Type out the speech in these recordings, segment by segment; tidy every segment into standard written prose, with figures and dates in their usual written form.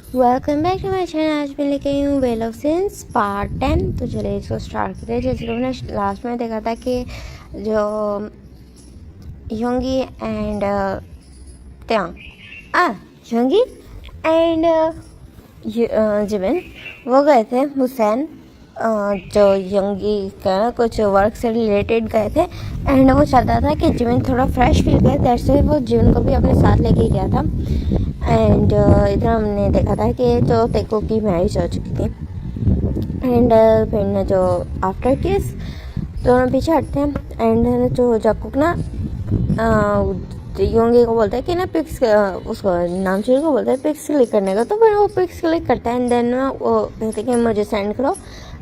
Welcome back to my channel. आज मैं लेके आई हूँ वेल ऑफ सिंस पार्ट 10। तो चलिए इसको स्टार्ट करते हैं। जैसे कि हमने लास्ट में देखा था कि जो योंगी एंड त्यांग योंगी एंड जिमिन वो गए थे हुसैन जो योंगी का ना कुछ वर्क से रिलेटेड गए थे। एंड वो चाहता था कि जिमिन थोड़ा फ्रेश फील करे, दैट्स व्हाई वो जिमिन को भी अपने साथ लेके गया था। एंड इधर हमने देखा था कि जो तेको की मैरिज हो चुकी थी। एंड फिर जो आफ्टर किस दोनों पीछे हटते हैं। एंड जो जकूक ना योंगी को बोलता है कि ना पिक्स उसको नामचूर को बोलता है पिक्स क्लिक करने का। तो फिर वो पिक्स क्लिक करता है एंड देन वो कहते हैं कि मुझे सेंड करो।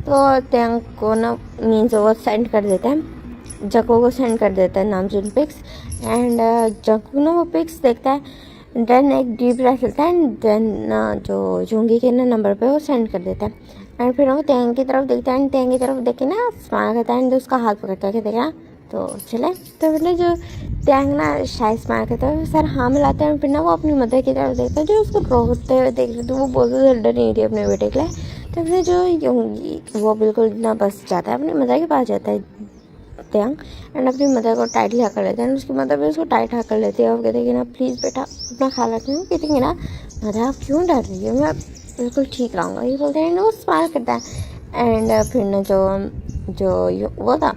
तो त्यांग को ना मीन्स वो सेंड कर देता है, जको को सेंड कर देता है नामचूर पिक्स। एंड जको ना वो पिक्स देखता है, देन एक डीप ब्रेथ लेता है एंड देन जो योंगी के ना नंबर पे वो सेंड कर देता है। एंड फिर वो त्यांग की तरफ देखता है एंड त्यांग की तरफ देख के ना स्माइल करता है एंड उसका हाथ पकड़ता है कि देखा तो चले। तो मतलब जो त्यांग ना शायद स्माइल करता है, सर हाँ मिलाता है। फिर ना वो अपनी मदर की तरफ देखता है जो उसको रोते हुए देख रही थी। वो बोलते थे डर नहीं थी अपने बेटे के लिए। तो फिर जो योंगी वो बिल्कुल ना बस जाता है अपनी मदर के पास जाता है त्यांग एंड अपनी मदर को टाइटली हक कर लेता है। उसकी मदर भी उसको टाइट हक कर लेती है और कहते हैं कि ना प्लीज़ बेटा अपना ख्याल रखना। कहते हैं ना मदर आप क्यों डर रही हो, मैं बिल्कुल ठीक रहूँगा, ये बोलते हैं। वो स्माइल करता है एंड फिर ना जो वो था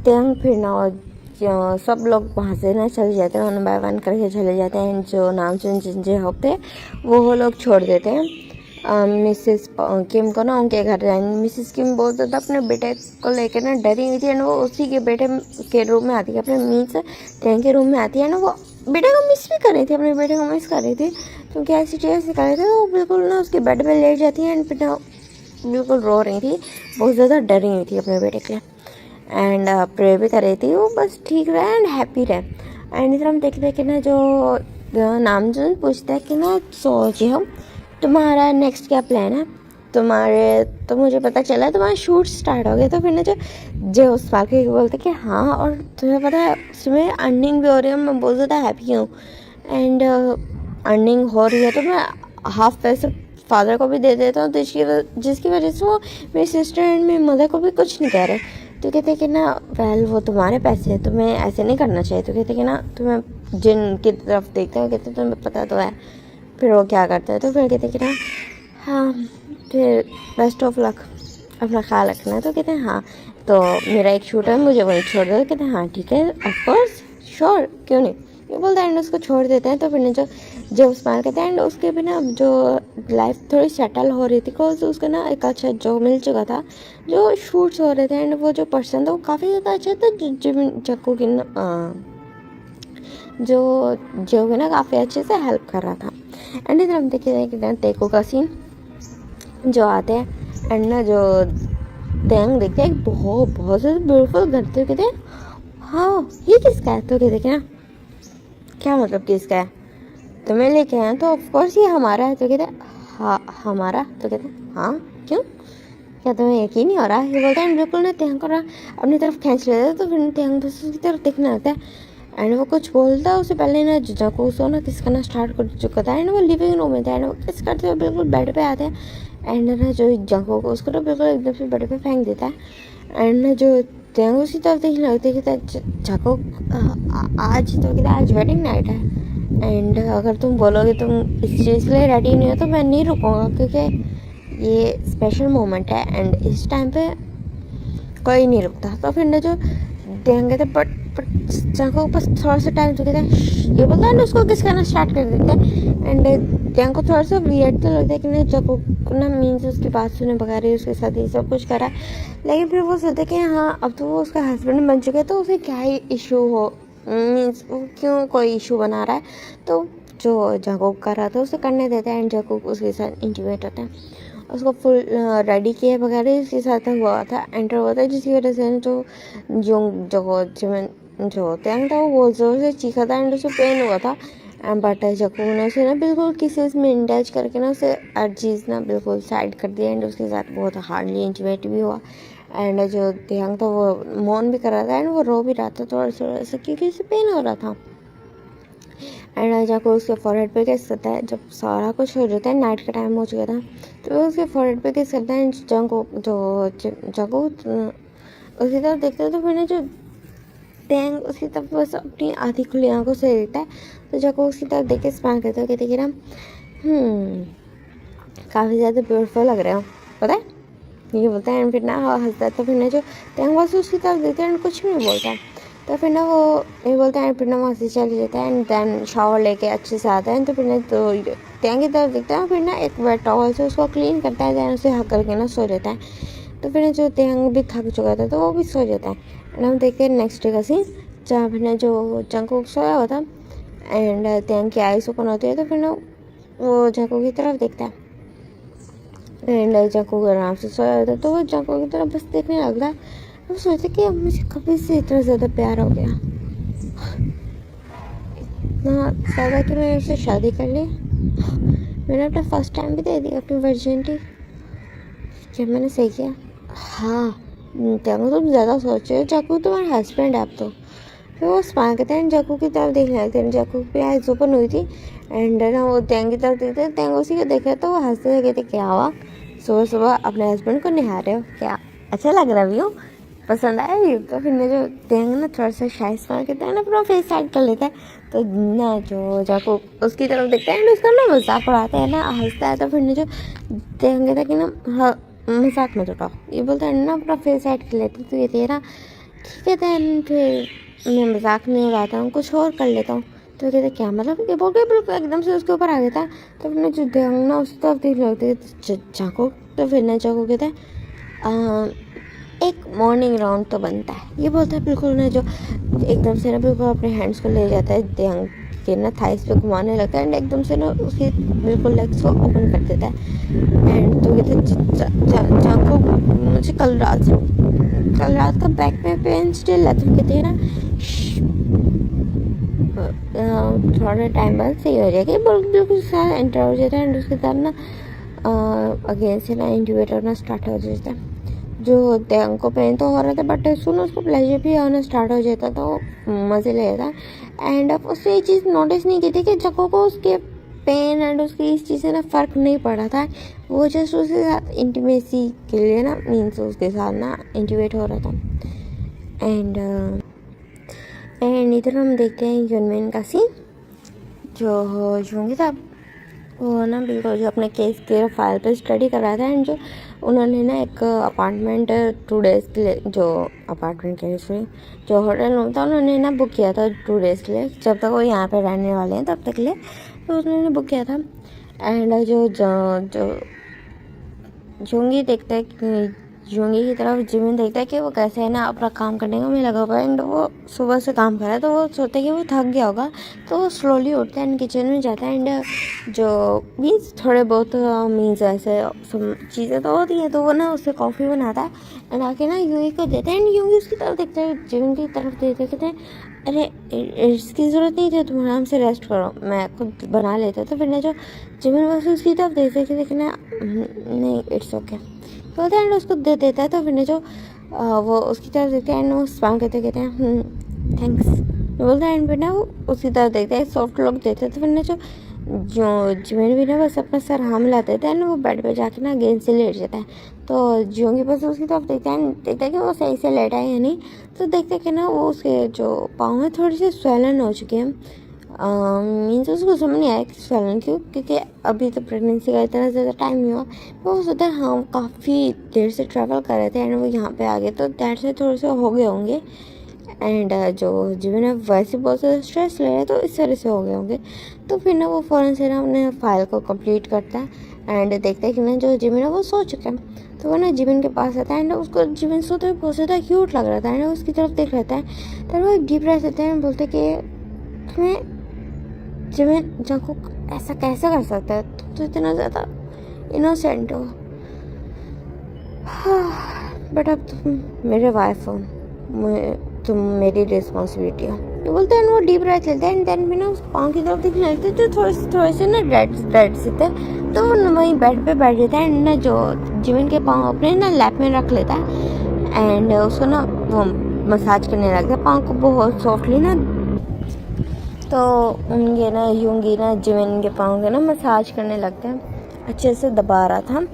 त्यांग फिर ना सब लोग वहाँ से ना चले जाते हैं, वन बाय वन करके चले जाते हैं। जो नामचून जिनजे होते वो लोग छोड़ देते हैं मिसेस किम को ना उनके घर जाएंगे। मिसेस किम बहुत ज़्यादा अपने बेटे को लेकर ना डरी हुई थी एंड वो उसी के बेटे के रूम में आती है, अपने मीन्स त्यांग के रूम में आती है ना। वो बेटे को मिस भी कर रही थी, अपने बेटे को मिस कर रही थी क्योंकि ऐसी चीज़ें कर रहे थे। वो बिल्कुल ना उसके बेड पे लेट जाती है एंड फिर ना बिल्कुल रो रही थी, बहुत ज़्यादा डरी हुई थी अपने बेटे के लिए। एंड प्रे भी कर रही थी वो बस ठीक रहे एंड हैप्पी रहे। एंड इधर हम देखते हैं कि ना जो नामजून पूछता है कि ना सोचिए हम तुम्हारा नेक्स्ट क्या प्लान है तुम्हारे। तो मुझे पता चला तुम्हारा शूट स्टार्ट हो गया। तो फिर ना जो उस वाकई बोलते कि हाँ और तुम्हें पता है उसमें अर्निंग भी हो रही है, मैं बहुत ज़्यादा हैप्पी हूँ। एंड अर्निंग हो रही है तो मैं हाफ पैसे फादर को भी दे देता हूँ, तो जिसकी वजह से वो मेरी सिस्टर एंड मेरी मदर को भी कुछ नहीं कह रहे। तो कहते कि ना वेल वो तुम्हारे पैसे हैं, तुम्हें ऐसे नहीं करना चाहिए। तो कहते कि ना तुम्हें जिन की तरफ देखते हो कहते तुम्हें पता तो है। फिर वो क्या करते हैं तो फिर कहते कि ना हाँ फिर बेस्ट ऑफ लक, अपना ख्याल रखना है। तो कहते हैं हाँ तो मेरा एक शूट है मुझे वहीं छोड़ दो। कहते हैं हाँ ठीक है ऑफकोर्स श्योर क्यों नहीं, ये बोलते हैं एंड उसको छोड़ देते हैं। तो फिर जो स्माइल कहते हैं एंड उसके बिना जो लाइफ थोड़ी सेटल हो रही थी बिकॉज उसका ना एक अच्छा जॉब मिल चुका था, जो शूट्स हो रहे थे एंड वो जो पर्सन था वो काफ़ी ज़्यादा अच्छा था। जक्कू की जो भी ना काफ़ी अच्छे से हेल्प कर रहा था। एंड इधर हम देखते हैं कि तेको का सीन जो आते हैं एंड ना जो त्यांग देखते हैं बहुत बहुत ज़्यादा ब्यूटीफुल घर। तो कहते हैं हाँ ये किसका है। तो कहते हैं ना क्या मतलब किसका है, तुम्हें लेके आए तो ऑफकोर्स ये हमारा है। तो कहते हैं हाँ हमारा। तो कहते हैं हाँ क्यों, क्या तुम्हें यकीन नहीं हो रहा। ये बोलता है बिल्कुल ना त्यांग को अपनी तरफ खींच लेता है। तो फिर त्यांग बस उसकी तरफ देखने आता है एंड वो कुछ बोलता है उससे पहले ना जको उसको ना किस करना स्टार्ट कर चुका था एंड वो लिविंग रूम में था एंड वो किस करते हुए बिल्कुल बेड पे आते हैं एंड ना जो जको को उसको ना बिल्कुल एकदम से बेड पे फेंक देता है। एंड ना जो त्यांग उसी तरफ देखने लगते कि जको आज तो कहता आज वेडिंग नाइट है एंड अगर तुम बोलोगे तुम इस चीज़ के लिए रेडी नहीं हो तो मैं नहीं रुकूँगा क्योंकि ये स्पेशल मोमेंट है एंड इस टाइम पे कोई नहीं रुकता। तो फिर ना जो देंगे तो बट को बस थोड़ा सा टाइम तो कहता है ये बोलता है ना उसको किस करना स्टार्ट कर देते हैं एंड त्यांग को थोड़ा सा वियर्ड तो लगता है कि नहीं जको ना मीन्स उसकी बात सुने बगैर ही उसके साथ ये सब कुछ करा। लेकिन फिर वो सोचते कि हाँ अब तो वो उसका हस्बैंड बन चुका है तो उसे क्या ही इशू हो, मीन्स वो क्यों कोई इशू बना रहा है। तो जो जको कर रहा था उसे करने देता है एंड जको उसके साथ इंटीमेट होता है, उसको फुल रेडी किए बगैर ही उसके साथ हुआ था एंटर हुआ था, जिसकी वजह से जो त्यांग था वो बहुत ज़ोर से चीखा था एंड उसे पेन हुआ था। बट जको ने उसे ना बिल्कुल किसी में इंडल्ज करके ना उसे हर चीज़ ना बिल्कुल साइड कर दिया एंड उसके साथ बहुत हार्डली इंटीमेट भी हुआ। एंड जो त्यांग था वो मौन भी कर रहा था एंड वो रो भी रहा था थोड़ा थोड़ा सा क्योंकि उसे पेन हो रहा था। एंड जाकर उसके फॉरहेड पे किस करता है। जब सारा कुछ हो जाता है, नाइट का टाइम हो चुका था, तो वो उसके फॉरहेड पे किस करता है। जंको उसकी तरफ देखता है, तो फिर ना जो टैंग उसकी तरफ बस अपनी आधी खुली आंखों से देखता है। तो जंको उसकी तरफ देख के स्माइल करता है, कहते कि ना काफ़ी ज़्यादा ब्यूटीफुल लग रहे हो, पता है, ये बोलता है। एंड फिर ना हंसता है। तो फिर ना जो टैंग बस उसकी तरफ देखता है एंड कुछ भी नहीं बोलता है। तो फिर ना वो ये बोलता है, फिर ना वहाँ से चले जाता है एंड देन शावर लेके अच्छे से आता है। तो फिर ना तो टैंग की तरफ देखता है, फिर ना एक वेट टॉवल से उसको क्लीन करता है, देन उसे हक करके ना सो जाता है। तो फिर ना जो टैंग भी थक चुका था, तो वो भी सो जाता है। एंड हम देखते हैं नेक्स्ट डे का सीन, जहाँ फिर ना जो जंकुक सोया हुआ था एंड टैंग की आइस ओपन होती है। तो फिर ना वो जंकुक की तरफ देखता है एंड जंकुक आराम से सोया होता है। तो वो जंकुक की तरफ बस देखने लगता है। वो सोचते कि अब मुझे कभी से इतना ज़्यादा प्यार हो गया, इतना ज़्यादा कि मैंने उससे शादी कर ली। मैंने अपना फर्स्ट टाइम भी दे दिया अपनी वर्जिनिटी। क्या मैंने सही किया? हाँ, तेरे तुम ज़्यादा सोच रहे हो, जाकू तुम्हारा हस्बैंड है अब तो। फिर वो स्माइल करते हैं, जाकू की तरफ देखने लगते हैं। जाकू की आइज़ ओपन हुई थी एंड ना वो टैंग की तरफ देखते हैं। टैंग उसी को देख रहे, तो वो हंसते हुए कहते, क्या हुआ, सुबह सुबह अपने हस्बैंड को निहार रहे हो क्या, अच्छा लग रहा भी हो, पसंद आया भी? तो फिर ना जो टैंग ना थोड़ा सा शाइस स्माइल करता है ना, अपना फेस साइड कर लेता है। तो ना जो जाकू उसकी तरफ देखता है एंड उसका ना मजाक उड़ाता है ना, हंसता है। तो फिर ना जो टैंग कहता है कि ना हाँ, मजाक मत उठाओ, ये बोलता है ना, अपना फेस साइड कर लेते। तो ये तेरा ठीक है, देन फिर मैं मजाक नहीं उड़ाता हूँ, कुछ और कर लेता हूँ। तो कहते क्या मतलब, ये बोल के बिल्कुल एकदम से उसके ऊपर आ गया था। तो फिर ना जो टैंग ना उस तरफ देख लगती है जाको। तो फिर ना जाको कहता है एक मॉर्निंग राउंड तो बनता है, ये बोलता है। बिल्कुल ना जो एकदम से ना बिल्कुल अपने हैंड्स को ले जाता है टैंग के ना थाइस पे घुमाने लगता है एंड एकदम से ना उसके बिल्कुल लेग्स को ओपन कर देता है। एंड तो कहते जाको मुझे कल रात का बैक में पेन स्टिल है। तो कहते हैं ना थोड़ा टाइम बाद सही हो जाएगा, बिल्कुल सारा एंटर हो जाता है एंड उसके साथ ना अगेन से ना इंट्यूबेट होना स्टार्ट हो जाता है। जो टैंग को पेन तो हो रहा था, बट सुनो उसको प्लेजर भी होना स्टार्ट हो जाता, तो मज़े ले लेता। एंड अब उसने ये चीज़ नोटिस नहीं की थी कि जको को उसके पेन एंड उसकी इस चीज़ से ना फ़र्क नहीं पड़ा था। वो जस्ट उसके साथ इंटीमेसी के लिए ना मीन्स उसके साथ ना इंटीमेट हो रहा था। एंड इधर हम देखते हैं यूनमिन का सीन, जो होंगे था वो ना बिल्कुल जो अपने केस के फाइल पे स्टडी कर रहा था। एंड जो उन्होंने ना एक अपार्टमेंट 2 डेज़ के लिए, जो अपार्टमेंट के लिए जो होटल रूम था, उन्होंने ना बुक किया था 2 डेज़ के लिए, जब तक वो यहाँ पे रहने वाले हैं तब तक के लिए। तो उन्होंने बुक किया था। एंड जो जोंगी देखता है कि जोंगी की तरफ जिमिन देखता है कि वो कैसे है ना अपना काम करने में लगा हुआ है एंड वो सुबह से काम कर रहा है। तो वो सोचता है कि वो थक गया होगा, तो वो स्लोली उठता है एंड किचन में जाता है। एंड जो मीन्स थोड़े बहुत मीन्स ऐसे चीज़ें तो होती है, तो वो ना उससे कॉफ़ी बनाता है एंड आके ना यूंगी को देता है। एंड यूंगी उसकी तरफ देखता है, जिमिन की तरफ देखते कहते हैं अरे इसकी ज़रूरत नहीं थी, तुम आराम से रेस्ट करो, मैं खुद बना लेता। तो फिर ना जो जिमिन बस उसकी तरफ देखते कि देखना नहीं इट्स ओके बोलते हैं एंड उसको दे देता है। तो फिर जो वो उसकी तरफ देखते हैं एंड वो स्माइल करते कहते हैं थैंक्स बोलते हैं। एंड फिर ना वो उसकी तरफ देखते हैं, सॉफ्ट लुक देते हैं। तो फिर जो जिमिन भी ना बस अपना सर हाँ मिला देता है एंड वो बेड पे जाके ना गेंद से लेट जाता है। तो जियोंगी बस उसकी तरफ देखता है कि वो सही से लेटा है या नहीं। तो देखते कि ना वो उसके जो पाँव में थोड़ी सी स्वेलन हो चुकी है। मीन्स उसको समझ नहीं आया कि स्वेलन क्यों, क्योंकि अभी तो प्रेगनेंसी का इतना ज़्यादा टाइम नहीं हुआ। तो वो सोचता है हाँ वो काफ़ी देर से ट्रैवल कर रहे थे एंड वो यहाँ पे आ गए, तो दैट से थोड़े से हो गए होंगे। एंड जो जिमिन है वैसे बहुत ज़्यादा स्ट्रेस ले रहे हैं, तो इस तरह से हो गए होंगे। तो फिर ना वो फ़ौरन से ना अपने फाइल को कंप्लीट करता है एंड देखता है कि ना जो जिमिन है वो सो चुका है। तो वो ना जिमिन के पास आता है एंड उसको जिमिन सोते हुए बहुत ज़्यादा क्यूट लग रहा था एंड उसकी तरफ देख रहता है। तो वो एक डीप ब्रेथ लेते हैं, बोलते कि तुम्हें जिमिन जंकुक ऐसा कैसे कर सकता है, तुम तो इतना ज़्यादा इनोसेंट हो, बट अब तुम मेरे वाइफ हो, तुम मेरी रिस्पॉन्सिबिलिटी हो, ये बोलते हैं। वो डीप ब्रेथ लेते हैं एंड देन भी ना उस पाँव की तरफ देखने लगते जो थोड़े से ना डेड से थे। तो वो वहीं बेड पे बैठ जाता है एंड ना जो जिमिन के पाँव अपने ना लैप में रख लेता है एंड उसको ना वो मसाज करने लगता है पाँव को बहुत सॉफ्टली ना। तो उनके ना यूंगी ना जिमिन के पाँव के ना मसाज करने लगते हैं, अच्छे से दबा रहा था।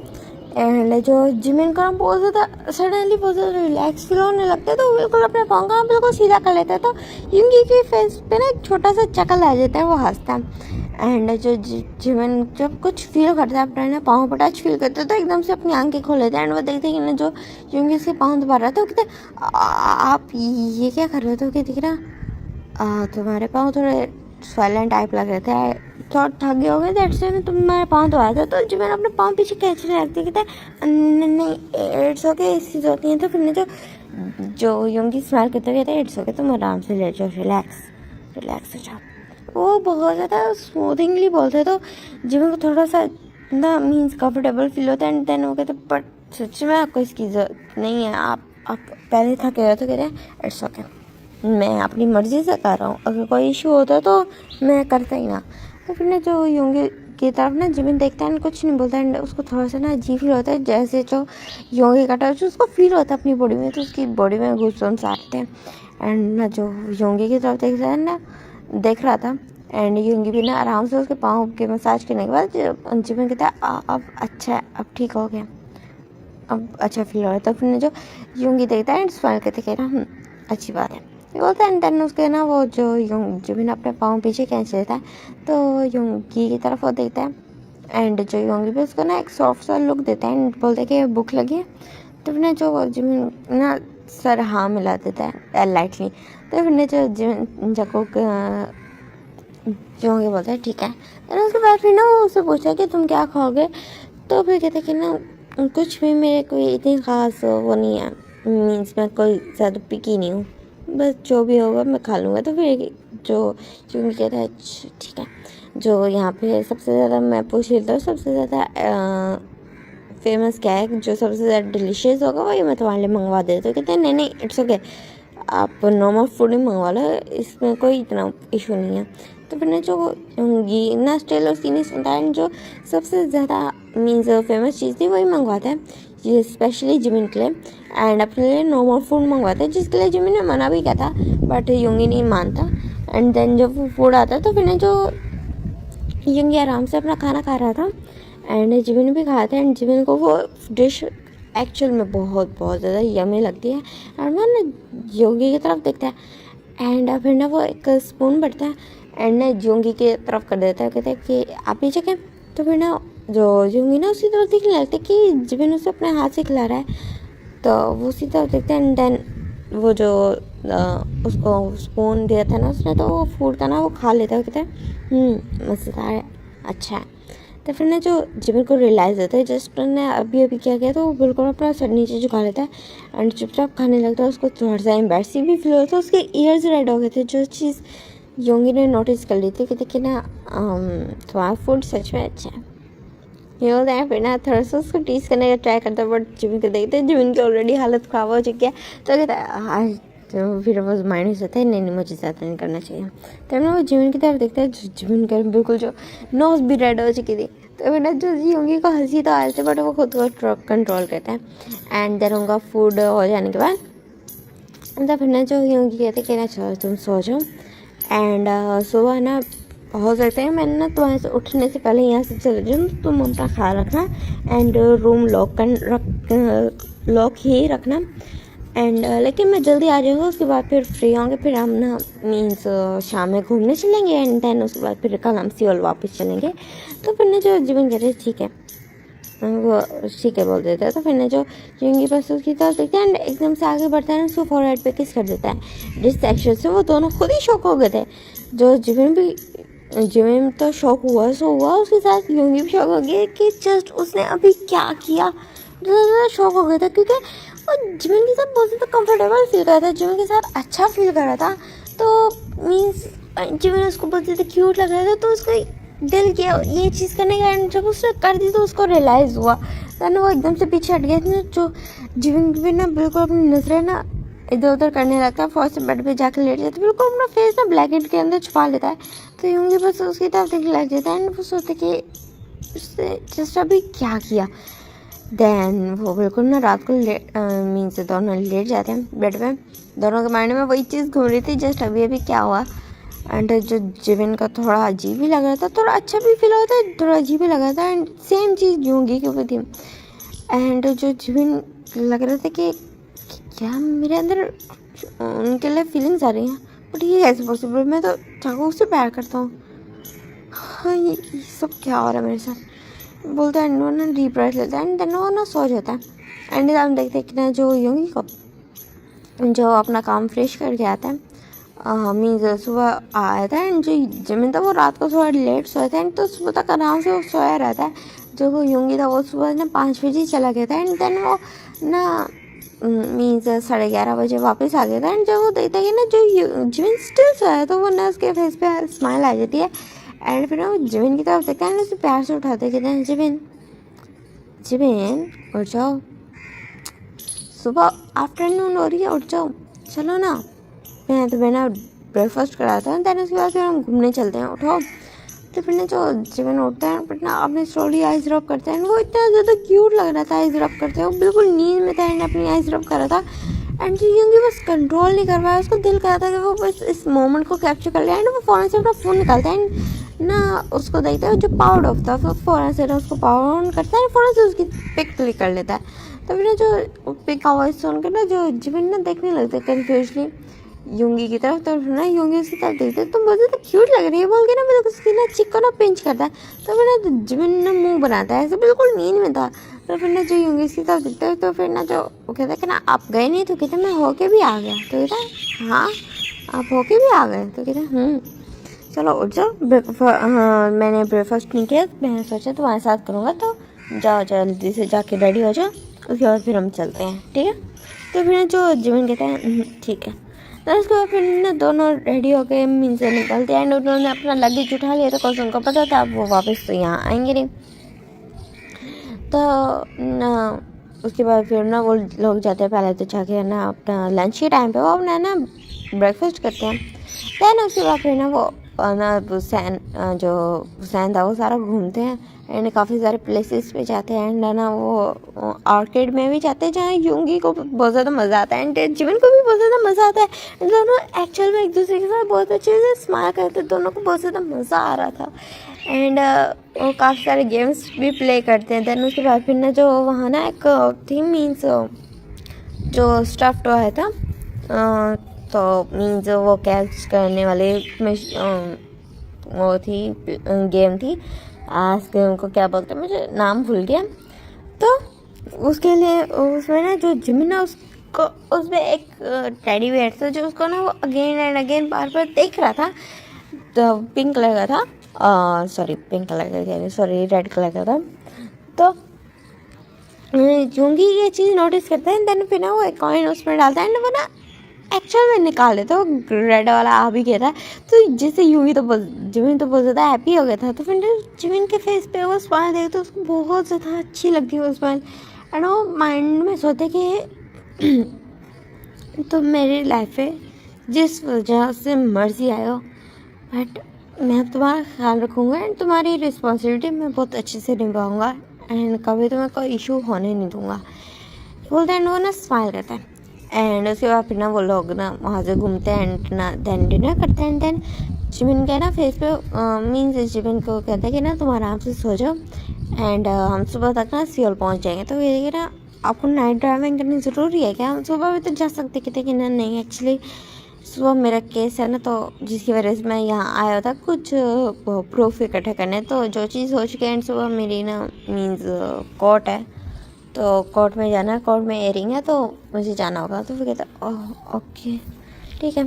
एंड जो जिमिन का बहुत ज़्यादा सडनली बहुत ज़्यादा रिलैक्स फील होने लगता है, तो वो बिल्कुल अपने पाँव का बिल्कुल सीधा कर लेता है। तो यूंगी के फेस पे ना एक छोटा सा चकल आ जाता है, वो हंसता है। एंड जो जिमिन जब कुछ फील करता है अपने पाँव पर टच फील करता है, तो एकदम से अपनी आंखें खोल लेता है। एंड वो देखते हैं कि ना जो यूंगी उसके पाँव दबा रहा था, वो कहते आप ये क्या कर रहे हो? तो क्या दिख रहा तुम्हारे पाँव थोड़े स्वैलन टाइप लग रहे थे, थोड़ा थक गए हो गए, दैट्स व्हाई तुम्हारे पाँव तो आया था। तो जो मैंने अपने पाँव पीछे खींचने लगती, कहता है नहीं इट्स ओके, इस चीज़ होती है। तो फिर जो यूंगी स्माइल करते कहते हैं इट्स ओके, तुम आराम से लेट जाओ, रिलैक्स हो जाओ। वो बहुत ज़्यादा स्मूथिंगली बोलते हैं, तो जिमिन को थोड़ा सा ना मीन्स कंफर्टेबल फील होता है। एंड देन वो कहते बट सच में आपको इसकी ज़रूरत नहीं है, आप पहले थके हो। तो कहते हैं इट्स ओके, मैं अपनी मर्ज़ी से कर रहा हूँ, अगर कोई इशू होता तो मैं करता ही ना। तो फिर ना जो यूंगी की तरफ ना जिमिन देखता है, कुछ नहीं बोलता है। उसको थोड़ा सा ना अजीब फील होता है, जैसे जो यूंगी का टच उसको फील होता है अपनी बॉडी में, तो उसकी बॉडी में गूज़बम्स आते हैं। एंड ना जो यूंगी की तरफ देख रहा था, एंड यूंगी भी ना आराम से उसके पाँव के मसाज करने के बाद जिमिन कहता है अब अच्छा है, अब ठीक हो गया, अब अच्छा फील हो रहा है। तो फिर जो यूंगी देखता है एंड स्माइल करते कह रहा अच्छी बात है, बोलता है। एंड देन उसके ना वो जो जिमिन अपने पाँव पीछे खींच लेता है, तो यूंगी की तरफ वो देखता है। एंड जो यूंगी भी उसको ना एक सॉफ्ट सा लुक देता है एंड बोलता है कि भूख लगी है। तो फिर जो जिमिन ना सर हाँ मिला देता है लाइटली। तो फिर जो जिमिन जको यूंगी बोलता है ठीक है। देन उसके बाद फिर ना वो उससे पूछता है कि तुम क्या खाओगे? तो फिर कहते हैं कि ना कुछ भी, मेरे कोई इतनी ख़ास वो नहीं है, मीन्स मैं कोई ज़्यादा पिकी नहीं हूँ, बस जो भी होगा मैं खा लूँगा। तो फिर जो यूंगी कहता है ठीक है, जो यहाँ पे सबसे ज़्यादा मैं पूछ लेता हूँ सबसे ज़्यादा फेमस क्या है, जो सबसे ज़्यादा डिलीशियस होगा वही मैं तुम्हारे लिए मंगवा देता हूँ। कहते हैं नहीं इट्स ओके, आप नॉर्मल फूड ही मंगवा लो, इसमें कोई इतना इशू नहीं है। तो फिर जो यूंगी ना स्टिल उसकी नहीं सुनता है, जो सबसे ज़्यादा मीन्स फेमस चीज़ थी वही मंगवाता है, ये स्पेशली जिमिन के लिए। एंड अपने लिए नॉर्मल फूड मंगवाता है, जिसके लिए जिमिन ने मना भी किया था, बट यूंगी नहीं मानता। एंड देन जब वो फूड आता है, तो फिर जो यूंगी आराम से अपना खाना खा रहा था एंड जिमिन भी खाया था। एंड जिमिन को वो डिश एक्चुअल में बहुत ज़्यादा यमी लगती है। एंड वो ना यूंगी की तरफ देखता है, एंड फिर ना वो एक स्पून बढ़ता है एंड ना यूंगी की तरफ कर देता है, कहता है कि आप नीचे क्या। तो फिर ना जो यूंगी ना उसी तरफ देखने लगता है कि जिमिन उसे अपने हाथ से खिला रहा है, तो वो उसी तरफ देखते हैं। एंड देन वो जो उसको स्पून दिया था ना उसने, तो वो फूड का ना वो खा लेता है, कहता है मज़ेदार है, अच्छा है। तो फिर ना जो जिमिन को रियलाइज़ होता है जस्ट ने अभी क्या किया, तो वो बिल्कुल अपना सर नीचे झुका लेता है एंड चुपचाप खाने लगता है। उसको थोड़ा सा एम्बैरसिंग भी फील होता है, उसके ईयर्स रेड हो गए थे, जो चीज़ यूंगी ने नोटिस कर ली थी कि देखिए ना तुम्हारा फूड सच में अच्छा है। ये बोलते हैं, फिर ना थोड़ा सा उसको टीज करने का ट्राई करता है, बट जिमिन को देखते हैं जिमिन की ऑलरेडी हालत ख़राब हो चुकी है। तो कहता है तो फिर वो माइनस होता है, नहीं मुझे ज़्यादा नहीं करना चाहिए। तो ना वो जिमिन की तरफ देखता है, जिमिन का बिल्कुल जो नोज भी रेड हो चुकी थी। तो फिर ना जो यूंगी को हंसी तो आ रही थी, बट वो खुद को कंट्रोल करता है। एंड देन उनका फूड हो जाने के बाद तो फिर ना जो यूंगी कहते कि ना चलो तुम सो जाओ। एंड सुबह ना हो सकता है मैंने ना तुम्हारे से उठने से पहले यहाँ से चले जाऊँ, तुम अपना ख्याल रखना एंड रूम लॉक ही रखना। एंड लेकिन मैं जल्दी आ जाऊँगा, उसके बाद फिर फ्री होंगे, फिर हम ना मीन्स शाम में घूमने चलेंगे। एंड देन उसके बाद फिर कल हम सियोल वापस चलेंगे। तो फिर ना जो जिमिन कहते हैं ठीक है, वो ठीक है बोल देता है। तो फिर ना जो यूंगी बस उसकी तरफ देखते हैं एंड एकदम से आगे बढ़ता है, उसको फॉरहेड पे किस कर देता है। जिस एक्शन से वो दोनों खुद ही शॉक हो गए थे, जो जिमिन तो शॉक हुआ सो हुआ, उसके साथ यूंगी भी शॉक हो गई कि जस्ट उसने अभी क्या किया। ज़्यादा शॉक हो गया था क्योंकि वो जिमिन के साथ बहुत ज़्यादा कंफर्टेबल फील कर रहा था, जिमिन के साथ अच्छा फील कर रहा था। तो मीन्स जिमिन उसको बहुत ज़्यादा क्यूट लग रहा था, तो उसको दिल किया ये चीज़ करने का। एंड जब उसने कर दी तो उसको रियलाइज़ हुआ, तो वो एकदम से पीछे हट गया था। जो जिमिन भी ना बिल्कुल अपनी नजरें ना इधर उधर करने लगता है, फौज से बेड पे जाकर लेट जाता है, बिल्कुल अपना फेस ना ब्लैकेट के अंदर छुपा लेता है। तो यूंगी बस उसकी तरफ देखने लग जाता है एंड वो सोचते कि उसने जस्ट अभी क्या किया। देन वो बिल्कुल ना रात को मीन्स दोनों लेट जाते हैं बेड पे, दोनों के माइंड में वही चीज़ घूम रही थी जस्ट अभी क्या हुआ। एंड जो जिविन का थोड़ा अजीब ही लग रहा था, थोड़ा अच्छा भी फील होता है, थोड़ा अजीब भी लग रहा था। एंड सेम चीज़ यूंगी के ऊपर थी। एंड जो जिविन लग रहा था कि क्या मेरे अंदर उनके लिए फीलिंग्स आ रही हैं, बट ये कैसे पॉसिबल, मैं तो चाकू से प्यार करता हूँ। हाँ, ये सब क्या हो रहा है मेरे साथ। बोलता है एंड वो ना डीप ब्रेथ लेता है एंड देन वो ना सो जाता है। एंड हम देखते हैं कि ना जो यूंगी को जो अपना काम फ्रेश करके आता है, मीन्स सुबह आया था। एंड जो जिमिन था वो रात को थोड़ा लेट सोया था, एंड तो सुबह तक आराम से वो सोया रहता है। जो वो यूंगी था वो सुबह ना 5 बजे चला गया था। एंड देन वो ना मीन्स 11:30 बजे वापस आ गया था। एंड जब वो देखता है कि ना जो जिमिन स्टिल सोया है, तो वो ना उसके फेस पे स्माइल आ जाती है। एंड फिर वो जिमिन की तरफ देखता है, उसे प्यार से उठाते कहते हैं जिमिन जिमिन उठ जाओ, सुबह आफ्टरनून हो रही है, उठ जाओ, चलो ना, मैं तुम्हें ना ब्रेकफास्ट कराता हूँ, देन उसके बाद फिर हम घूमने चलते हैं, उठो। तो फिर ना जो जीवन उठता है बट ना अपने स्लोली आइज रब करते हैं। वो इतना ज़्यादा क्यूट लग रहा था आइज रब करते हैं, वो बिल्कुल नींद में था एंड अपनी आइज रब कर रहा था। एंड जो यूंगी बस कंट्रोल नहीं कर पाया, उसको दिल करा था कि वो बस इस मोमेंट को कैप्चर कर लिया। एंड वो फ़ौरन से अपना फ़ोन निकालता है एंड ना उसको देखता है जो पावर ऑफ था, फिर फ़ौरन से ना उसको पावर ऑन करता है, फ़ौरन से उसकी पिक क्लिक कर लेता है। तो फिर ना जो पिक आवाज़ सुन के ना जो जीवन ना देखने लगता है कन्फ्यूजली यूंगी की तरफ। तो ना यूंगी उसकी तरफ देखते, तुम बोलते तो क्यूट लग रही है बोल के ना बिल्कुल उसकी ना चिक को ना पिंच करता है। तो फिर ना जिमिन ना मुंह बनाता है, ऐसे बिल्कुल नींद में था। तो फिर ना जो यूंगी उसकी तरफ देखते है, तो फिर ना जो वो कहता है कि ना आप गए नहीं, तो कहते मैं होके भी आ गया। तो कहता है हाँ आप होके भी आ गए, तो कहते हैं चलो उठ जाओ, मैंने ब्रेकफास्ट नहीं किया, मैंने सोचा तुम्हारे साथ करूँगा, तो जाओ जल्दी से जाके रेडी हो जाओ, उसके बाद फिर हम चलते हैं, ठीक है। तो फिर जो जिमिन कहता है ठीक है। तो उसके बाद फिर ना दोनों रेडी होके मीन से निकलते हैं। एंड उन्होंने अपना लगेज उठा लिया, तो कौन उनको पता था वो वापस तो यहाँ आएंगे नहीं। तो ना उसके बाद फिर ना वो लोग जाते हैं, पहले तो जाके ना अपना लंच के टाइम पे वो अपना ना ब्रेकफास्ट करते हैं। दैन उसके बाद फिर ना वो ना हुसैन था वो सारा घूमते हैं एंड काफ़ी सारे प्लेसेस पे जाते हैं। एंड ना वो आर्केड में भी जाते हैं, जहाँ यूंगी को बहुत ज़्यादा मज़ा आता है एंड जीवन को भी बहुत ज़्यादा मज़ा आता है। एंड दोनों एक्चुअल में एक दूसरे के साथ बहुत अच्छे से स्माइल करते, दोनों को बहुत ज़्यादा मज़ा आ रहा था। एंड वो काफ़ी सारे गेम्स भी प्ले करते हैं। दैन उसके बाद फिर ना जो वहाँ ना एक थीम मीन्स जो स्टफ टॉय था, तो मीन्स वो कैच करने वाले वो थी गेम थी, आज गेम को क्या बोलते हैं मुझे नाम भूल गया। तो उसके लिए उसमें ना जो जिमिन ना उसको उसमें एक टेडी बेयर था, जो उसको ना वो अगेन एंड अगेन बार बार देख रहा था। तो पिंक कलर का था, सॉरी पिंक कलर का कह रही, सॉरी रेड कलर का था। तो यूंगी ये चीज़ नोटिस करता है, देन फिर ना वो एक कॉइन उसमें डालता है एंड वो ना एक्चुअल में निकाल देता है, वो रेड वाला आ भी गया था। तो जिससे यूंगी तो जिमिन तो बहुत ज़्यादा हैप्पी हो गया था। तो फिर जिमिन के फेस पे वो स्माइल देखते, तो उसको बहुत ज़्यादा अच्छी लगती है वो स्माइल। एंड वो माइंड में सोचते कि तुम मेरी लाइफ में जिस वजह से मर्जी आए हो, बट मैं तुम्हारा ख्याल रखूँगा एंड तुम्हारी रिस्पॉन्सिबिलिटी मैं बहुत अच्छे से निभाऊँगा एंड कभी तुम्हें कोई इशू होने नहीं दूँगा बोलते हैं। वो ना स्माइल करता है एंड उसके बाद फिर ना वो लोग ना वहाँ से घूमते हैं एंड ना देन डिनर करते हैं। देन जिमिन का ना फेस पे मीन्स जिमिन को कहते हैं कि ना तुम आराम से सो जाओ एंड हम सुबह तक ना सियोल पहुँच जाएंगे। तो ये ना आपको नाइट ड्राइविंग करनी ज़रूरी है क्या, हम सुबह भी तो जा सकते, कहते कि ना नहीं एक्चुअली सुबह मेरा केस है ना, तो जिसकी वजह से मैं यहाँ आया था कुछ प्रूफ इकट्ठा करने। तो जो चीज़ हो चुकी है एंड सुबह मेरी ना मीन्स कोर्ट है, तो कोर्ट में जाना है, कोर्ट में एयरिंग है, तो मुझे जाना होगा। तो फिर कहता ओह ओके ठीक है,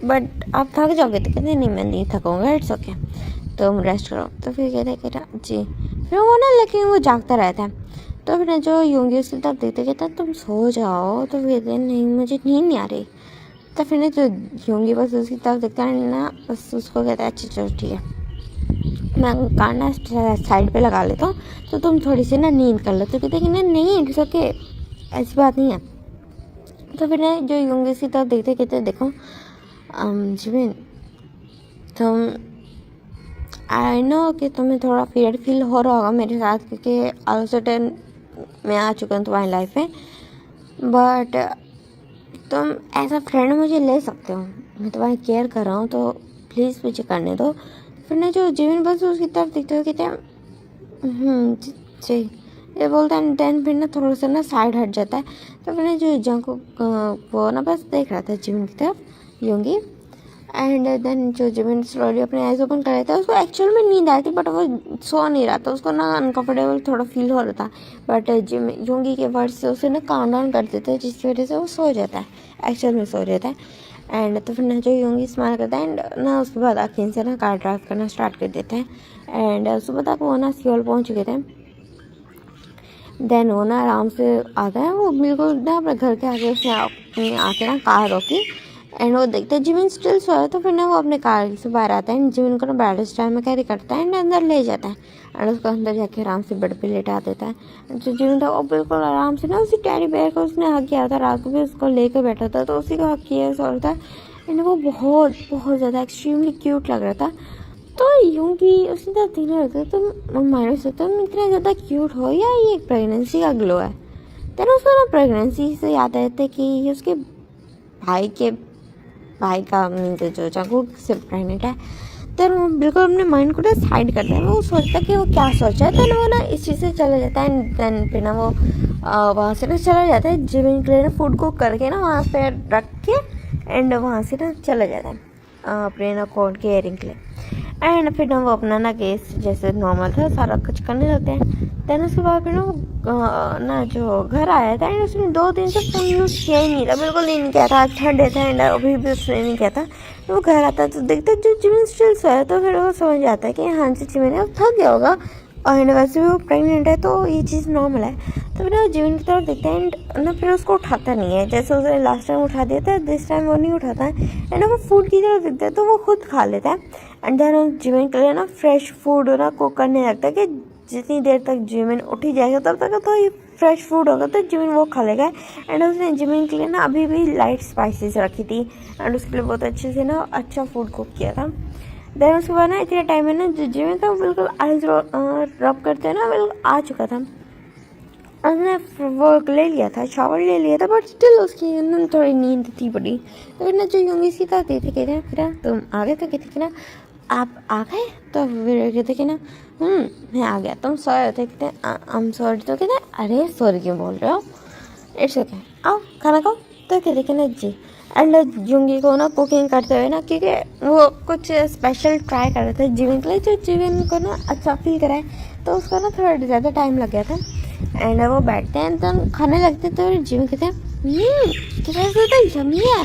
बट आप थक जाओगे, तो कहते नहीं मैं नहीं थकूँगा, इट्स ओके तुम रेस्ट करो। तो फिर कहता जी, फिर वो ना लेकिन वो जागता रहता है। तो फिर जो यूंगी उसकी तरफ देखते कहता तुम सो जाओ, तो फिर कहते नहीं मुझे नींद नहीं आ रही। तो फिर ना जो यूंगी बस उसकी तरफ देखता है ना, बस उसको कहता है अच्छा चलो ठीक है, मैं गाना साइड पे लगा लेता हूँ, तो तुम थोड़ी सी ना नींद कर लो। तो कहते कि ना नहीं इट्स ओके, ऐसी बात नहीं है। तो फिर ना जो यूंगी उसकी तरफ देखते कहते देखो जिमिन तुम आई नो कि तुम्हें थोड़ा फियर फील हो रहा होगा मेरे साथ, क्योंकि ऑलसडन मैं आ चुका हूँ तुम्हारी लाइफ में, बट तुम एज अ फ्रेंड मुझे ले सकते हो, मैं तुम्हारी केयर कर रहा हूँ, तो प्लीज़ मुझे करने दो। फिर ना जो जिमिन बस उसकी तरफ देखते हुए कहते हैं जी, ये बोलता है। देन फिर ना थोड़ा सा ना साइड हट जाता है। तो फिर ना जो जंगकुक वो ना बस देख रहा था जिमिन की तरफ, योंगी। एंड देन जो जिमिन स्लोली अपने आइज ओपन कर लेता है, उसको एक्चुअल में नींद आई थी बट वो सो नहीं रहा था, उसको ना अनकम्फर्टेबल थोड़ा फील हो रहा था। बट योंगी के वर्ड से उसे ना काम डाउन कर देते हैं, जिसकी वजह से वो सो जाता है, एक्चुअल में सो जाता है। एंड तो फिर ना जो योंगी स्माइल करता है एंड ना उसके बाद अखिन से ना कार ड्राइव करना स्टार्ट कर देते हैं। एंड सुबह तक वो ना सियोल पहुँच चुके थे। देन वो ना आराम से आता है, वो बिल्कुल ना अपने घर के आगे उसने अपनी आके ना कार रोकी। एंड वो देखते हैं जिमिन स्टिल सोया, तो फिर ना वो अपने कार से बाहर आता है एंड जिमिन को ना बैड स्टाइल में कैरी करता है एंड अंदर ले जाता है। एंड उसको अंदर जाके आराम से बेड पे लेटा देता है। जो जिमिन था वो बिल्कुल आराम से ना उसी टेडी बेयर को उसने हक किया था, रात को भी उसको लेकर बैठा था, तो उसी को हक किया सो रहा था। एंड वो बहुत बहुत ज़्यादा एक्सट्रीमली क्यूट लग रहा था। तो यूँ कि उसने तो तीनों रहते, तो माइनस होता तुम इतना ज़्यादा क्यूट हो या ये प्रेगनेंसी का ग्लो है। तेना उसको ना प्रेगनेंसी से याद आया था कि ये उसके भाई का मीन्स जो जंगकुक से प्रेगनेंट है। तो वो बिल्कुल अपने माइंड को ना साइड करता है, वो सोचता है कि वो क्या सोचा है। तो वो ना इस चीज़ से चला जाता है एंड देन फिर ना वो वहाँ से ना चला जाता है जिमिन के लिए ना फूड कुक करके ना वहाँ पे रख के एंड वहाँ से ना चला जाता है अपने ना कोर्ट के एयरिंग के लिए। एंड फिर ना वो अपना ना केस जैसे नॉर्मल था सारा कुछ करने लगते हैं। देन उसके बाद फिर ना वो ना जो घर आया था एंड उसने 2 दिन से फ़ोन यूज़ किया ही नहीं था, बिल्कुल नहीं किया था। ठंडे था एंड अभी भी उसने नहीं किया था। तो वो घर आता तो देखते जो जिमिन स्टिल सोया, तो फिर वो समझ जाता है कि हाँ जी जिमिन है, थक गया होगा एंड वैसे भी वो प्रेगनेंट है तो ये चीज़ नॉर्मल है। तो फिर वो जिमिन की तरफ देखते हैं एंड ना फिर उसको उठाता नहीं है, जैसे उसने लास्ट टाइम उठा दिया था, दिस टाइम वो नहीं उठाता है। एंड वो फूड की तरफ देखता है तो वो खुद खा लेता है। एंड देन जिमिन के लिए ना फ्रेश फूड ना कुक करने लगता है कि जितनी देर तक जिमिन उठ ही जाएगा तब तक तो ये फ्रेश फूड होगा तो जिमिन वो खा लेगा। एंड उसने जिमिन के लिए ना अभी भी लाइट स्पाइसेस रखी थी एंड उसके लिए बहुत अच्छे से ना अच्छा फूड कुक किया था। देन उसके बाद ना इतने टाइम में ना जिमिन का बिल्कुल आइज रब करते ना बिल्कुल आ चुका था। उसने वो ले लिया था, शावर ले लिया था, बट स्टिल उसकी थोड़ी नींद थी बड़ी। तो फिर ना जो योंगी इसकी तरफ देखते कहते हैं फिर तुम आ गए, तो कहते कि ना आप आ गए, तो फिर कहते कि ना मैं आ गया, तुम सोए थे, कहते आई एम सॉरी। तो कहते अरे सॉरी क्यों बोल रहे हो, इट्स ओके, आओ खाना खाओ। तो कहते कि ना जी। एंड योंगी को ना कुकिंग करते हुए ना, क्योंकि वो कुछ स्पेशल ट्राई कर रहे थे जिमिन के लिए, जो जिमिन को ना अच्छा फील कराए, तो उसको ना थोड़ा ज़्यादा टाइम लग गया था। एंड वो बैठते हैं तो खाने लगते, तो जिमिन कहते हैं कितना ज़्यादा यम्मी है,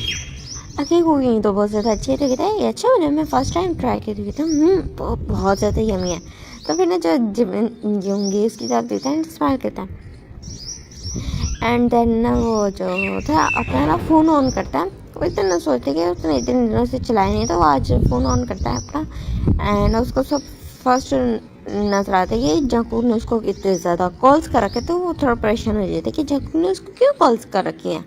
आगे कुकिंग तो बहुत ज़्यादा अच्छी है। तो कहते हैं ये अच्छा बना, मैं फर्स्ट टाइम ट्राई की थी। कहते हैं बहुत ज़्यादा यम्मी है। तो फिर ना जो जिमिन योंगी उसकी तरफ देता है स्माइल करता है। एंड देन ना वो जो था अपना ना फ़ोन ऑन करता है। वो इतना सोचते कि उसने इतने दिनों से चलाया नहीं, तो वो आज फ़ोन ऑन करता है अपना। एंड उसको सब फर्स्ट नजर आता है कि जंगकुक ने उसको इतने ज़्यादा कॉल्स कर रखे, तो वो थोड़ा परेशान हो जाता है कि जंगकुक ने उसको क्यों कॉल्स कर रखी हैं।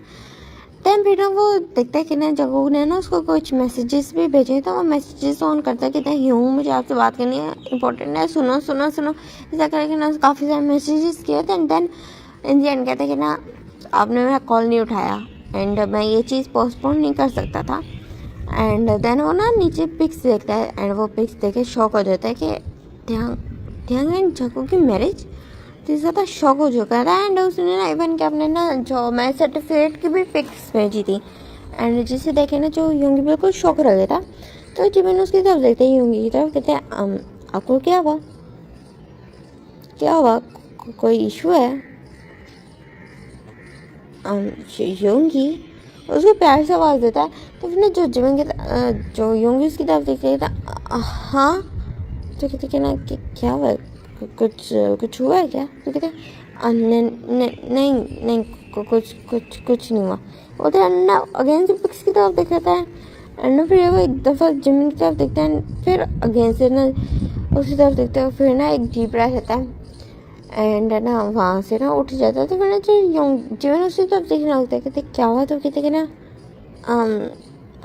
देन फिर ना वो देखता है कि ना जंगकुक ने ना उसको कुछ मैसेजेस भी भेजे, तो वो मैसेजेस ऑन करता है, कहता है यूँ मुझे आपसे बात करनी है, इंपॉर्टेंट है, सुनो सुनो सुनो, ऐसा करके ना काफ़ी सारे मैसेजेस किए थे। And then in the end कहते हैं कि ना आपने मेरा कॉल नहीं उठाया एंड मैं ये चीज़ पोस्टपोन नहीं कर सकता था। एंड देन वो ना नीचे पिक्स देखता है एंड वो पिक्स देख के शॉक हो जाता है कि ध्यान एंड जंगकुक की मैरिज। तो ज़्यादा शॉक हो चुका था। एंड उसने ना इवन के अपने ना जो मैरिज सर्टिफिकेट की भी पिक्स भेजी थी। एंड जिसे देखे ना जो योंगी बिल्कुल शॉक रह गया था। तो जिमिन उसकी तरफ देखते हैं योंगी की तरफ, कहते हैं आपको क्या हुआ, क्या हुआ, कोई इशू है। योंगी उसको प्यार से आवाज़ देता है। तो फिर ना जो जिमिन के जो योंगी उसकी तरफ देखते था, हाँ। तो कहते कि ना क्या हुआ, कुछ हुआ है क्या। तो कहते नहीं नहीं कुछ नहीं हुआ। बोलते हैं ना अगेन से पिक्स की तरफ देखता है एंड फिर वो एक दफ़ा जिमिन की तरफ देखता है, फिर अगेन से ना उसकी तरफ देखते हैं, फिर ना एक डीप ब्रेथ लेता है एंड ना वहाँ से ना उठ जाता है। तो फिर ना जो जिमिन उसकी तरफ देखने लगता है, कहते क्या हुआ। तो कहते कि ना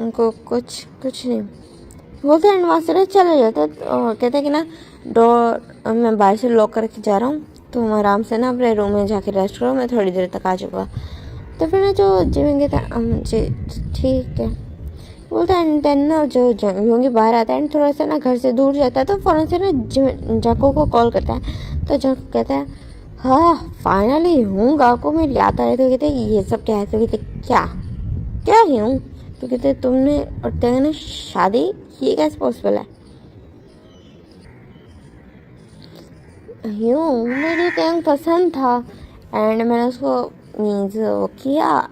उनको कुछ नहीं बोलते हैं। वहाँ से ना चले जाते हैं और कहते हैं कि ना डोर मैं बाहर से लॉक करके जा रहा हूँ, तुम आराम से ना अपने रूम में जाके रेस्ट करो, मैं थोड़ी देर तक आ जाऊँगा। तो फिर ना जो जिमिन कहता है जी ठीक है। बोलता है एंड देन ना जो योंगी बाहर आता है एंड थोड़ा सा ना घर से दूर जाता है तो फ़ौरन से ना जाको को कॉल करता है। तो जाको कहता है हाँ फाइनली हूँ गाको में ले आता है। तो कहते ये सब क्या है? तो कहते क्या क्या ही हूँ? तो कहते तुमने और तेरे ने शादी ये कैसे पॉसिबल है? यूँ मुझे टैंक पसंद था एंड मैंने उसको मीन्स वो किया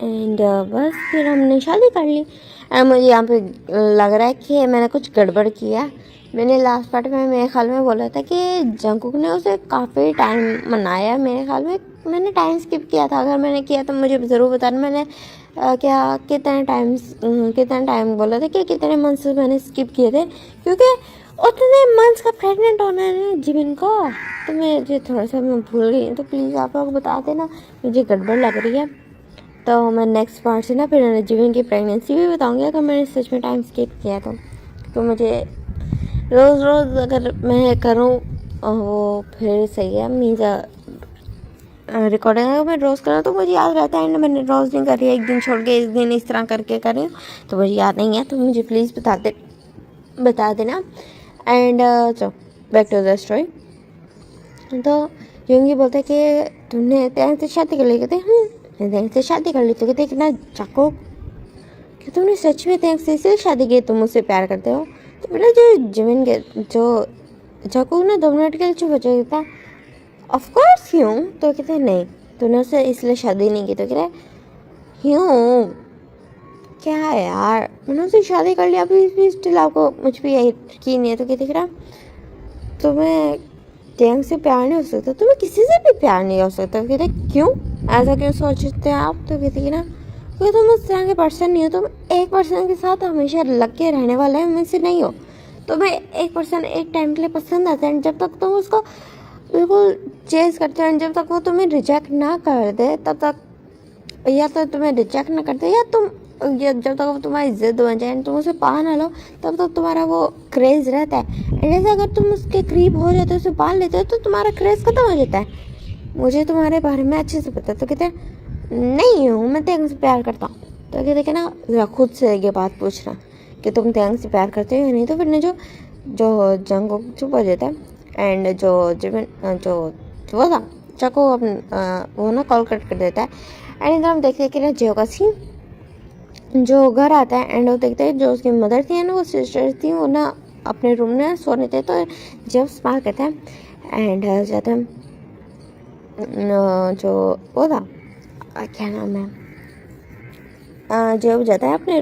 एंड बस फिर हमने शादी कर ली। एंड मुझे यहाँ पे लग रहा है कि मैंने कुछ गड़बड़ किया। मैंने लास्ट पार्ट में मेरे ख्याल में बोला था कि जंकुक ने उसे काफ़ी टाइम मनाया। मेरे ख्याल में मैंने टाइम स्किप किया था। अगर मैंने किया तो मुझे ज़रूर बताना। मैंने क्या कितने टाइम बोला था कि कितने मंथ्स मैंने स्किप किए थे, क्योंकि उतने मंथ्स का प्रेग्नेंट होना है ना जिमिन को। तो मुझे थोड़ा सा मैं भूल गई, तो प्लीज़ आप लोग बता देना, मुझे गड़बड़ लग रही है। तो मैं नेक्स्ट पार्ट से ना फिर जिमिन की प्रेगनेंसी भी बताऊंगी अगर मैंने सच में टाइम स्किप किया तो मुझे रोज़ रोज़ अगर मैं करूँ वो फिर सही है। मीन्स रिकॉर्डिंग अगर मैं रोज़ करूँ तो मुझे याद रहता है एंड मैंने रोज़ नहीं करी है, एक दिन छोड़ के एक दिन इस तरह करके करी तो मुझे याद नहीं है। तो मुझे प्लीज़ बता देना। एंड चलो बैक टू द स्टोरी। तो योंगी बोलते कि तुमने तेरे से शादी कर ली? कहते तेरे से शादी कर ली। तो कहते कितना चाको कि तुमने सच में तेरे से इसलिए शादी की तुम मुझसे प्यार करते हो? तो बेटा जो जिमिन के जो चाको ना 2 मिनट के लिए चुप हो जाता है ऑफकोर्स क्यों? तो कहते नहीं तूने उससे इसलिए शादी नहीं की। तो कहते क्यों क्या है यार, मैंने उससे शादी कर लिया अभी भी स्टिल आपको मुझ पर यकीन नहीं है। तो कहते क्या तुम्हें टैंक से प्यार नहीं हो सकता? तुम्हें किसी से भी प्यार नहीं हो सकता। कहते क्यों ऐसा क्यों सोचते हैं आप? तो कहते कि ना क्योंकि तुम उस तरह के पर्सन नहीं हो। तुम एक पर्सन के साथ हमेशा लग के रहने वाले हैं, मुझसे नहीं हो। तुम्हें एक पर्सन एक टाइम के लिए पसंद आता है, जब तक तुम उसको बिल्कुल चेज करते हो, जब तक वो तुम्हें रिजेक्ट ना कर दे तब तक, या तो तुम्हें रिजेक्ट ना करते या जब तक वो तुम्हारी जिद बन जाए तुम उसे पा ना लो तब तक तुम्हारा वो क्रेज़ रहता है। एंड जैसे अगर तुम उसके करीब हो जाते हो, उसे पाल लेते हो तो तुम्हारा क्रेज़ खत्म हो जाता है। मुझे तुम्हारे बारे में अच्छे से पता। तो कहते हैं नहीं हूँ, मैं तेंग से प्यार करता हूँ। तो कहते कि ना ज़रा खुद से ये बात पूछना कि तुम तेंग से प्यार करते हो या नहीं। तो फिर ने जो जंगो चुप हो जाता है एंड जो वो था चको वो ना कॉल कट कर देता है। एंड इधर हम देखते हैं कि ना जियो का सीन जो घर आता है एंड वो देखते हैं जो उसकी मदर थी ना, वो सिस्टर थी, वो ना अपने रूम में सो रहे थे। तो जब स्माइल करता है एंड जाता है जो वो था क्या नाम है जब जाता है अपने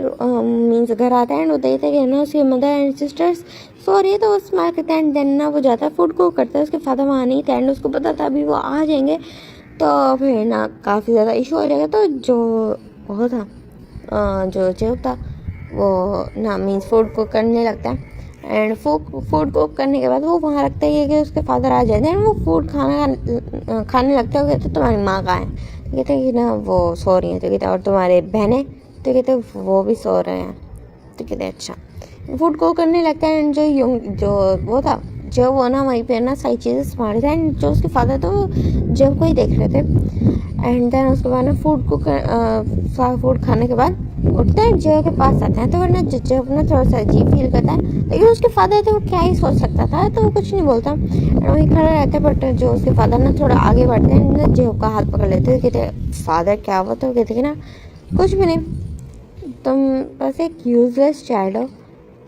मीन्स घर आता है एंड वो देखते हैं कि ना उसकी मदर एंड सिस्टर्स सो रही है। तो वो स्माइल करता है एंड देन ना वो जाता है फूड को करता है। उसके फादर वहाँ नहीं थे एंड उसको पता था अभी वो आ जाएंगे तो फिर ना काफ़ी ज़्यादा इशू हो जाएगा। तो जो वो था जो जेब था वो ना मीन्स फूड कुक करने लगता है एंड फूड कुक करने के बाद वो वहाँ रखता है कि उसके फादर आ जाते हैं। वो फूड खाने लगता है। कहते तुम्हारी माँ कहाँ है? तो कहते हैं कि ना वो सो रही हैं। तो कहते और तुम्हारे बहनें? तो कहते वो भी सो रहे हैं। तो कहते अच्छा। फूड कुक करने लगता है एंड जो वो था जो वो ना वहीं पे ना सारी चीज़ें संभाल रहे थे एंड जो उसके फादर थे वो जब को ही देख रहे थे। एंड देन उसके बाद ना फूड खाने के बाद उठते हैं जय के पास आते हैं। तो वरना जब ना थोड़ा सा अजीब फील करता है, लेकिन उसके फादर थे वो क्या ही सोच सकता था, तो वो कुछ नहीं बोलता एंड वहीं खड़ा रहता है। बट जो उसके फादर ना थोड़ा आगे बढ़ते हैं, जय का हाथ पकड़ लेते हैं। कहते फादर क्या हुआ? तो कहते कि ना कुछ भी नहीं, तुम बस एक यूजलेस चाइल्ड हो,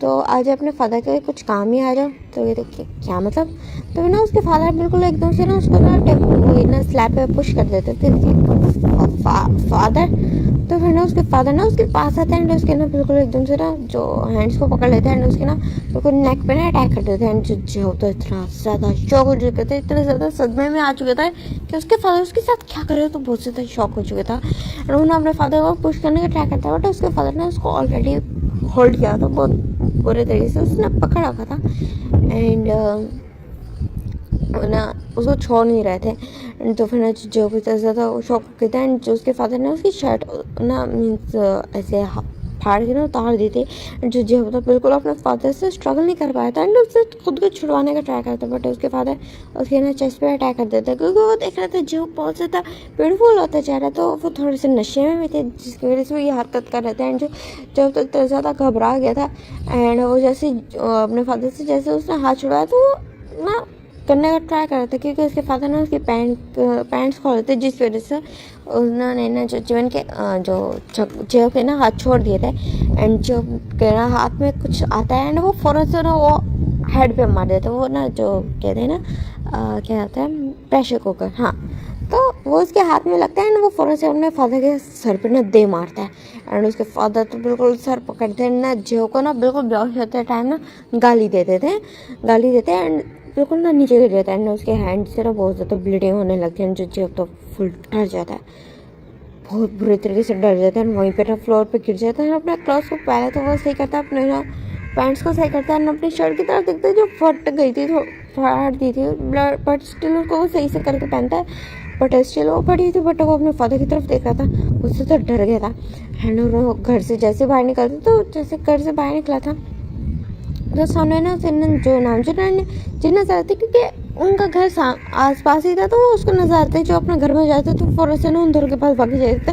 तो आज अपने फादर के कुछ काम ही आ जाओ। तो ये देखिए क्या मतलब? तो ना उसके फादर बिल्कुल एकदम से ना उसको ना स्लैब पे पुश कर देते थे फादर। तो फिर ना उसके फादर ना उसके पास आते हैं उसके ना बिल्कुल एकदम से ना जो हैंड्स को पकड़ लेते हैं उसके ना बिल्कुल नेक पे ना अटैक कर देते हैं। जो तो इतना ज़्यादा शॉक हो चुके थे, इतने ज़्यादा सदमे में आ चुके थे कि उसके फादर उसके साथ क्या करे, तो बहुत ज़्यादा शॉक हो चुका था। और उन्होंने अपने फादर को पुश करने का ट्राई करता है बट उसके फादर ने उसको ऑलरेडी होल्ड किया था, बहुत बुरे तरीके से उसने पकड़ रखा था एंड ना उसको छोड़ नहीं रहे थे। तो फिर ना जो भी ज़्यादा शौक के थे एंड जो उसके फादर ने उसकी शर्ट ना मीन्स ऐसे फाड़ के ना उतार दी थी। जो जो होता बिल्कुल अपने फादर से स्ट्रगल नहीं कर पाया था एंड उससे खुद को छुड़वाने का ट्राई करता, बट उसके फादर उसके ना चेस्ट पे अटैक कर देते क्योंकि वो देख रहा था जो बहुत ज़्यादा ब्यूटीफुल होता जा रहा था। तो वो थोड़े से नशे में भी थे जिसकी वजह से वो ये हरकत कर रहे थे एंड जब तक तो ज़्यादा घबरा गया था एंड वो जैसे अपने फादर से जैसे उसने हाथ छुड़ाया तो वो ना करने का ट्राई कर रहा था क्योंकि उसके फादर ने उसकी पैंट्स खोले थे, जिस वजह से उन्होंने ना जो जीवन के जो के ना हाथ छोड़ दिए थे एंड जो के ना हाथ में कुछ आता है एंड वो फौरन से ना वो हेड पे मार देता है। वो ना जो कहते हैं ना क्या होता है प्रेशर कुकर, हाँ, तो वो उसके हाथ में लगता है एंड वो फौरन से अपने फादर के सर पे ना दे मारता है एंड उसके फादर तो बिल्कुल सर पकड़ते हैं ना जो को ना बिल्कुल बेहोश होते टाइम ना गाली देते हैं एंड बिल्कुल ना नीचे गिर जाता है एंड उसके हैंड से ना बहुत ज़्यादा ब्लीडिंग होने लगती है। जो तो फुल डर जाता है, बहुत बुरी तरीके से डर जाता है वहीं पे ना फ्लोर पे गिर जाता है। अपने क्लॉथ को पहले तो वो सही करता है, अपने ना पैंट्स को सही करता है, अपनी शर्ट की तरफ देखता है जो फट गई थी, तो फाड़ दी थी, बट स्टिल उसको वो सही से करके पहनता है, बट स्टिल वो पड़ी थी, बट वो अपने फादर की तरफ देख रहा था, उससे तो डर गया था एंड वो घर से जैसे बाहर निकलता तो जैसे घर से बाहर निकला था तो सामने ना जो नाम जिन्ना चाहते क्योंकि उनका घर आस पास ही था तो वो उसको नजर आते जो अपने घर में जाते तो फौरन से ना उन दोनों के पास भागे जाते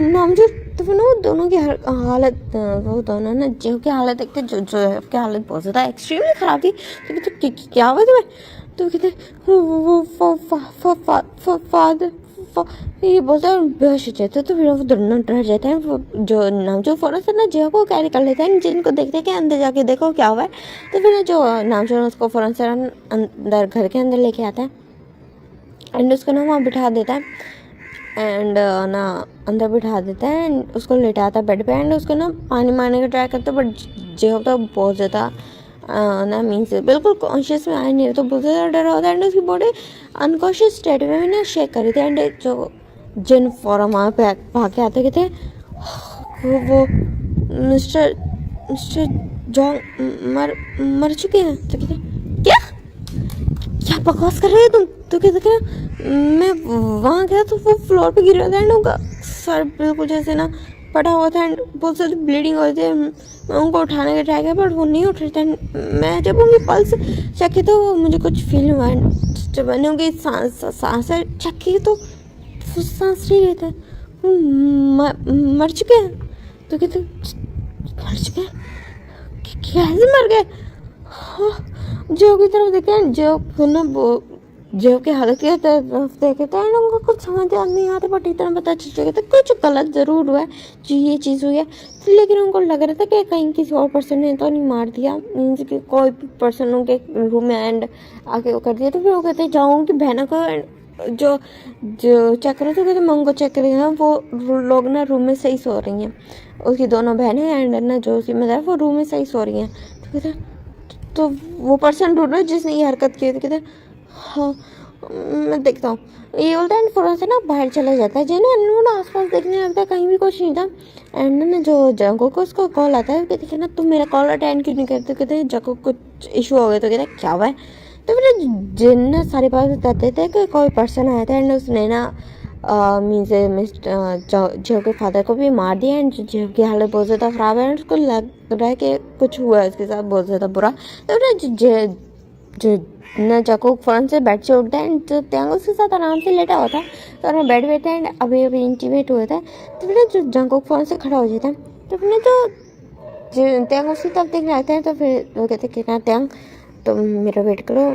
नाम जो तो फिर वो दोनों की हालत वो दोनों ना जो की हालत देखते जो की हालत बहुत ज़्यादा एक्सट्रीमली ख़राब थी। तो कहते क्या हुआ तुम्हें, तो कहते वो फादर ये बोलता है बेहोश हो जाता है। तो फिर वो दोनों डर जाते हैं, वो जो नाम जो फौरन से ना जो को कैरी कर लेते हैं, जिनको देखते हैं कि अंदर जाके देखो क्या हुआ है। तो फिर जो नाम जो उसको फौरन से अंदर घर के अंदर लेके आता है एंड उसको ना वहाँ बिठा देता है एंड ना अंदर बिठा देता है एंड उसको लेटाता है बेड पे एंड उसको ना पानी मारने का ट्राई करता है, बट जो होता है बहुत ज़्यादा ना मीन्स बिल्कुल कॉन्शियस में आ नहीं रहा, तो बहुत ज़्यादा डरा होता है एंड उसकी बॉडी अनकॉन्शियस स्टेट में भी ना शेक कर रही थी एंड जो जिन फौरन वहाँ पे भाग आते कहते वो मिस्टर मिस्टर जॉन मर चुके हैं। तो कहते क्या क्या बकवास कर रहे हो तुम, तो कहते क्या मैं वहाँ गया तो वो फ्लोर पे गिर रहा था एंड उनका सर बिल्कुल जैसे ना पड़ा हुआ था एंड बहुत सारी ब्लीडिंग हो रही थी। मैं उनको उठाने का ट्राई किया बट वो नहीं उठ रहे थे। मैं जब उनकी पल्स चेक की तो मुझे कुछ फील हुआ एंड जब मैंने उनकी सांसें चेक की तो सांस नहीं लेते, मर चुके हैं। तो कहते मर चुके हैं, कैसे मर गए। जो की तरफ देखे जो ना जो की हालत की तरफ देखे तो उनको कुछ समझ नहीं आता, बट इतना पता चल चुका था कुछ गलत ज़रूर हुआ है जो ये चीज़ हुई है। तो लेकिन उनको लग रहा था कि कहीं किसी और पर्सन ने तो नहीं मार दिया, मीन्स कि कोई पर्सन उनके रूम में एंड आके वो कर दिया। तो फिर वो कहते जाऊँ कि बहनों को जो जो चेक करो, तो कहते मैं उनको चेक करेंगे वो लोग ना रूम में सही सो रही हैं, उसकी दोनों बहनें एंड ना जो उसकी मदर वो रूम में सही सो रही हैं। तो कहते तो वो पर्सन ढूंढ रहे जिसने ये हरकत की। तो कहते हाँ मैं देखता हूँ, ये बोलता है एंड फौरन से ना बाहर चला जाता है। जिन्हें ना आसपास देखने लगता है कहीं भी कुछ नहीं था एंड ना जो जंको को उसको कॉल आता है, कहते ना तुम मेरा कॉल अटेंड क्यों नहीं करते, कहते जंको कुछ इशू हो गया। तो कहते क्या हुआ है। तो फिर जिन ना सारी बात बताते थे कि कोई पर्सन आया था एंड उसने ना मीन्स जो के फादर को भी मार दिया एंड जो की हालत बहुत ज़्यादा ख़राब है एंड उसको लग रहा है कि कुछ हुआ है उसके साथ बहुत ज़्यादा बुरा। तो फिर जो ना जाको फ़ौरन से बेड से उठता है एंड जो त्यांग उसके साथ आराम से लेटा होता है तो ना बेड बैठा है एंड अभी इंटीमेट हुआ था। तो फिर जो जंको फ़ौरन से खड़ा हो जाता है। तो फिर जो त्यांग उसकी तरफ देख रहे हैं तो फिर वो कहते कि ना त्यांग तो मेरा वेट करो,